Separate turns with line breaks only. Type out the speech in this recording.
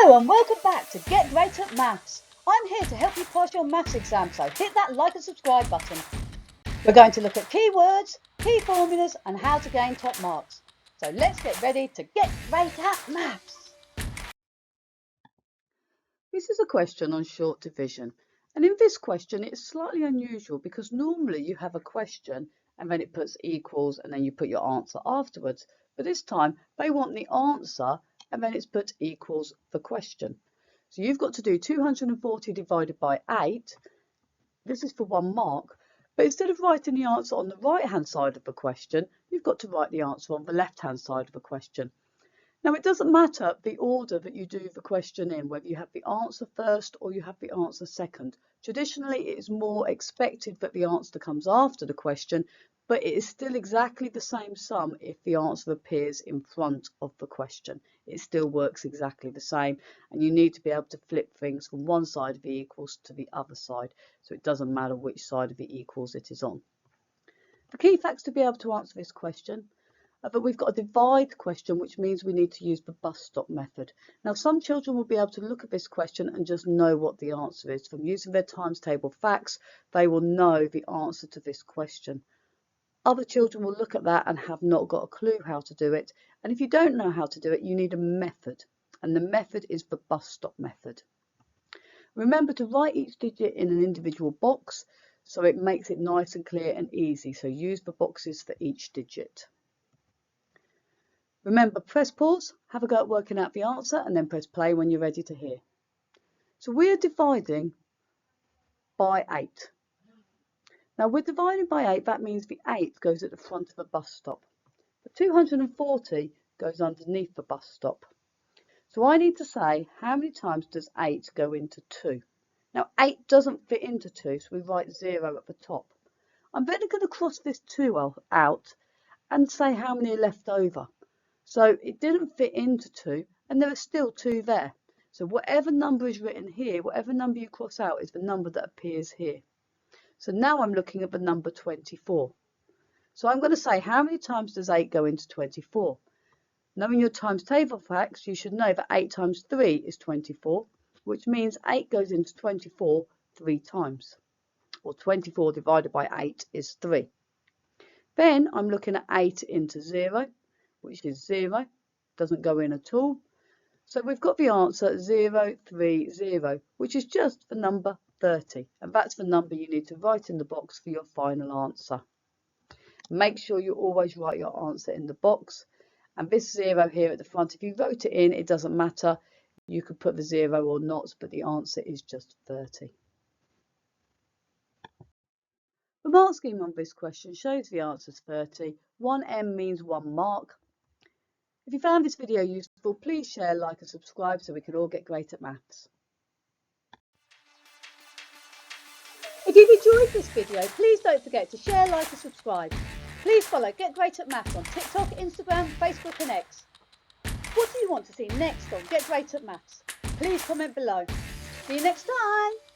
Hello and welcome back to Get Great at Maths. I'm here to help you pass your maths exam, so hit that like and subscribe button. We're going to look at keywords, key formulas and how to gain top marks. So let's get ready to get great at maths. This is a question on short division, and in this question it's slightly unusual because normally you have a question and then it puts equals and then you put your answer afterwards, but this time they want the answer and then it's put equals the question. So you've got to do 240 divided by 8. This is for 1 mark, but instead of writing the answer on the right hand side of the question, you've got to write the answer on the left hand side of the question. Now it doesn't matter the order that you do the question in, whether you have the answer first or you have the answer second. Traditionally it is more expected that the answer comes after the question, but it is still exactly the same sum if the answer appears in front of the question. It still works exactly the same, and you need to be able to flip things from one side of the equals to the other side, so it doesn't matter which side of the equals it is on. The key facts to be able to answer this question but we've got a divide question, which means we need to use the bus stop method. Now, some children will be able to look at this question and just know what the answer is. From using their times table facts, they will know the answer to this question. Other children will look at that and have not got a clue how to do it. And if you don't know how to do it, you need a method. And the method is the bus stop method. Remember to write each digit in an individual box, so it makes it nice and clear and easy. So use the boxes for each digit. Remember, press pause, have a go at working out the answer, and then press play when you're ready to hear. So we're dividing by 8. Now we're dividing by 8, that means the 8 goes at the front of the bus stop. But 240 goes underneath the bus stop. So I need to say, how many times does 8 go into 2? Now 8 doesn't fit into 2, so we write 0 at the top. I'm then going to cross this 2 out and say how many are left over. So it didn't fit into 2, and there are still 2 there. So whatever number is written here, whatever number you cross out is the number that appears here. So now I'm looking at the number 24. So I'm going to say, how many times does 8 go into 24? Knowing your times table facts, you should know that 8 times 3 is 24, which means 8 goes into 24 3 times. Or 24 divided by 8 is 3. Then I'm looking at 8 into 0. Which is 0, doesn't go in at all. So we've got the answer 0, 3, 0, which is just the number 30. And that's the number you need to write in the box for your final answer. Make sure you always write your answer in the box. And this 0 here at the front, if you wrote it in, it doesn't matter. You could put the 0 or not, but the answer is just 30. The mark scheme on this question shows the answer is 30. 1M means 1 mark. If you found this video useful, please share, like and subscribe so we can all get great at maths. If you've enjoyed this video, please don't forget to share, like and subscribe. Please follow Get Great at Maths on TikTok, Instagram, Facebook and X. What do you want to see next on Get Great at Maths? Please comment below. See you next time.